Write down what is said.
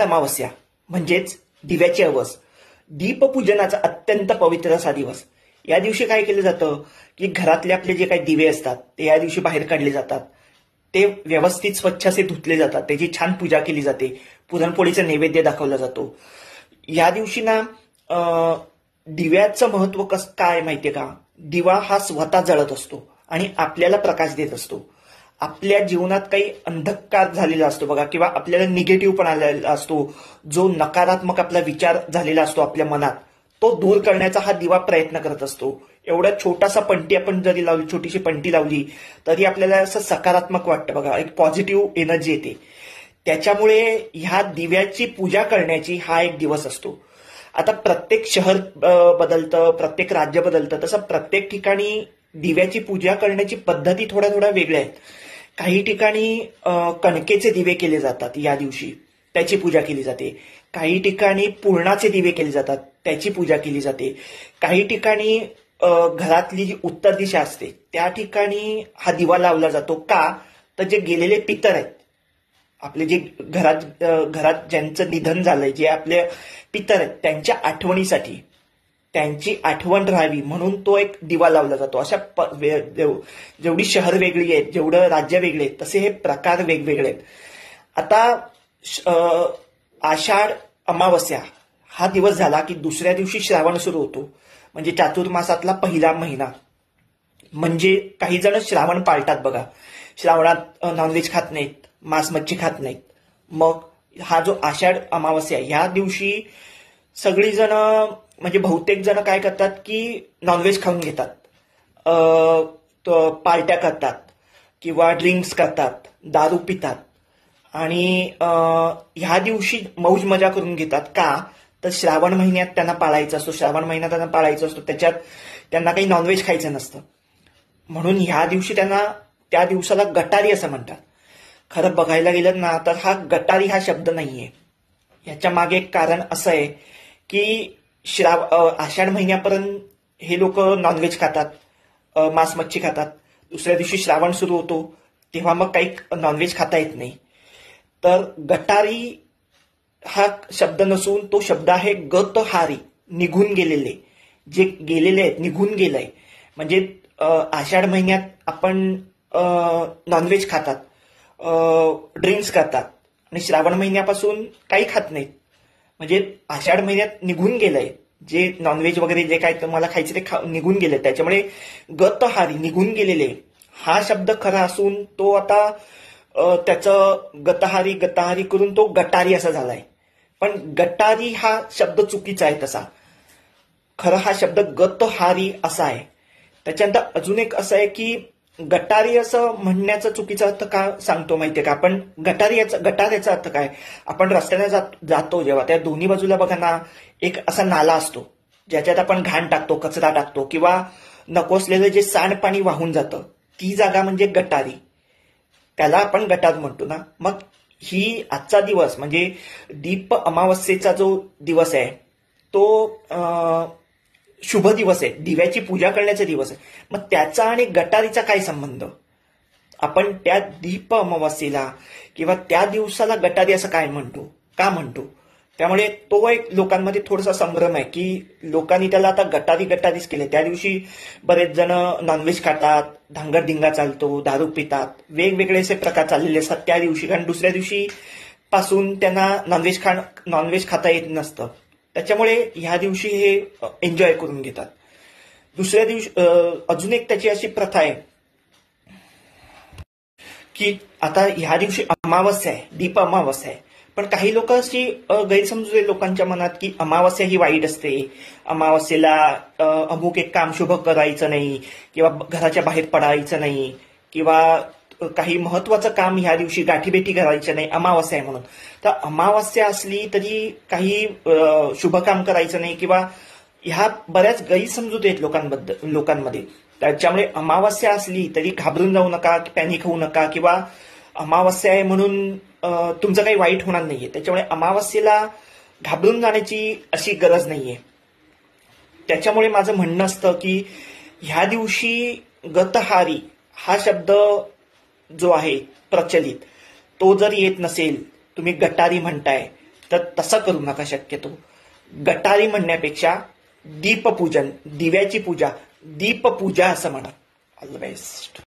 अमावस्या म्हणजेच दिव्याची अवस, दीपपूजनाचा अत्यंत पवित्र असा दिवस. या दिवशी काय केलं जातं की घरातले आपले जे काही दिवे असतात ते या दिवशी बाहेर काढले जातात. ते व्यवस्थित स्वच्छ असे धुतले जातात. त्याची छान पूजा केली जाते. पुरणपोळीचा नैवेद्य दाखवला जातो. या दिवशी ना दिव्याचं महत्व काय माहितीये का? दिवा हा स्वतः जळत असतो आणि आपल्याला प्रकाश देत असतो. आपल्या जीवनात काही अंधकार झालेला असतो बघा, किंवा आपल्याला निगेटिव्ह पण आलेला असतो, जो नकारात्मक आपला विचार झालेला असतो आपल्या मनात, तो दूर करण्याचा हा दिवा प्रयत्न करत असतो. एवढा छोटासा पणती आपण जरी लावली, छोटीशी पणती लावली तरी आपल्याला असं सकारात्मक वाटतं बघा, एक पॉझिटिव्ह एनर्जी येते. त्याच्यामुळे ह्या दिव्याची पूजा करण्याची हा एक दिवस असतो. आता प्रत्येक शहर बदलतं, प्रत्येक राज्य बदलतं, तसं प्रत्येक ठिकाणी दिव्याची पूजा करण्याची पद्धती थोड्या थोड्या वेगळ्या आहेत. काही ठिकाणी कणकेचे दिवे केले जातात या दिवशी, त्याची पूजा केली जाते. काही ठिकाणी पूर्णाचे दिवे केले जातात, त्याची पूजा केली जाते. काही ठिकाणी घरातली जी उत्तर दिशा असते त्या ठिकाणी हा दिवा लावला जातो. का? तर जे गेलेले पितर आहेत, आपले जे घरात ज्यांचं निधन झालंय, जे आपले पितर आहेत, त्यांच्या आठवणीसाठी, त्यांची आठवण राहावी म्हणून तो एक दिवा लावला जातो. अशा जेवढी शहर वेगळी आहेत, जेवढं राज्य वेगळे आहेत, तसे हे प्रकार वेगवेगळे आहेत. आता आषाढ अमावस्या हा दिवस झाला की दुसऱ्या दिवशी श्रावण सुरू होतो, म्हणजे चातुर्मासातला पहिला महिना. म्हणजे काही जण श्रावण पाळतात बघा. श्रावणात नॉनव्हेज खात नाहीत, मांस मच्छी खात नाहीत. मग हा जो आषाढ अमावस्या, ह्या दिवशी सगळी जण, म्हणजे बहुतेक जण काय करतात की नॉनव्हेज खाऊन घेतात, पार्ट्या करतात किंवा ड्रिंक्स करतात, दारू पितात आणि ह्या दिवशी मौज मजा करून घेतात. का? तर श्रावण महिन्यात त्यांना पाळायचं असतो, श्रावण महिना त्यांना पाळायचा असतो, त्याच्यात त्यांना काही नॉनव्हेज खायचं नसतं. म्हणून ह्या दिवशी त्यांना, त्या दिवसाला गटारी असं म्हणतात. खरं बघायला गेलं ना तर हा गटारी हा शब्द नाहीये. याच्या मागे एक कारण असं आहे की आषाढ महिन्यापर्यंत हे लोक नॉनव्हेज खातात, मांस मच्छी खातात. दुसऱ्या दिवशी श्रावण सुरू होतो तेव्हा मग काही नॉनव्हेज खाता येत नाही. तर गटारी हा शब्द नसून तो शब्द आहे गतहारी, निघून गेलेले. जे गेलेले आहेत, निघून गेलंय. म्हणजे आषाढ महिन्यात आपण नॉनव्हेज खातात, ड्रिंक्स करतात आणि श्रावण महिन्यापासून काही खात नाहीत. म्हणजे आषाढ महिन्यात निघून गेलंय, जे नॉनव्हेज वगैरे जे काय तुम्हाला खायचं ते निघून गेलंय. त्याच्यामुळे गतहारी, निघून गेलेले हा शब्द खरा असून तो आता त्याचं गतहारी करून तो गटारी असा झालाय. पण गटारी हा शब्द चुकीचा आहे. तसा खरं हा शब्द गतहारी असा आहे. त्याच्यानंतर अजून एक असं आहे की गटारी असं म्हणण्याचा चुकीचा अर्थ का सांगतो माहितीये का आपण? गटाऱ्याचा अर्थ काय? आपण रस्त्याने जातो जेव्हा, त्या दोन्ही बाजूला बघा ना एक असा नाला असतो ज्याच्यात आपण घाण टाकतो, कचरा टाकतो किंवा नको असलेलं जे सांडपाणी वाहून जातं, ती जागा म्हणजे गटारी. त्याला आपण गटार म्हणतो ना. मग ही आजचा दिवस म्हणजे दीप अमावस्येचा जो दिवस आहे तो शुभ दिवस आहे, दिव्याची पूजा करण्याचा दिवस आहे. मग त्याचा आणि गटारीचा काय संबंध? आपण त्या दीप अमावस्येला किंवा त्या दिवसाला गटारी असं काय म्हणतो, का म्हणतो? त्यामुळे तो एक लोकांमध्ये थोडासा संभ्रम आहे की लोकांनी त्याला आता गटारीच केले. त्या दिवशी बरेच जण नॉनव्हेज खातात, धांगडधिंगा चालतो, दारू पितात, वेगवेगळे असे प्रकार चाललेले असतात त्या दिवशी. कारण दुसऱ्या दिवशी पासून त्यांना नॉनव्हेज खाता येत नसतं. त्याच्यामुळे ह्या दिवशी हे एन्जॉय करून घेतात. दुसऱ्या दिवशी अजून एक त्याची अशी प्रथा आहे की आता ह्या दिवशी अमावस्या आहे, दीप अमावस्या आहे. पण काही लोक अशी गैरसमजूत आहे लोकांच्या मनात की अमावस्या ही वाईट असते, अमावस्येला अमुक एक काम शुभ करायचं नाही किंवा घराच्या बाहेर पडायचं नाही किंवा काही महत्वाचं काम ह्या दिवशी गाठीभेटी करायचं नाही, अमावस्या आहे म्हणून. तर अमावस्या असली तरी काही शुभ काम करायचं नाही किंवा ह्या बऱ्याच गैरसमजूत आहेत लोकांमध्ये. त्याच्यामुळे अमावस्या असली तरी घाबरून जाऊ नका, पॅनिक होऊ नका किंवा अमावस्या आहे म्हणून तुमचं काही वाईट होणार नाहीये. त्याच्यामुळे अमावस्येला घाबरून जाण्याची अशी गरज नाहीये. त्याच्यामुळे माझं म्हणणं असतं की ह्या दिवशी गतहारी हा शब्द जो आहे प्रचलित, तो जर येत नसेल, तुम्ही गटारी म्हणताय, तर तसं करू नका शक्यतो. गटारी म्हणण्यापेक्षा दीपपूजन, दिव्याची पूजा, दीपपूजा असं म्हणा. All the best.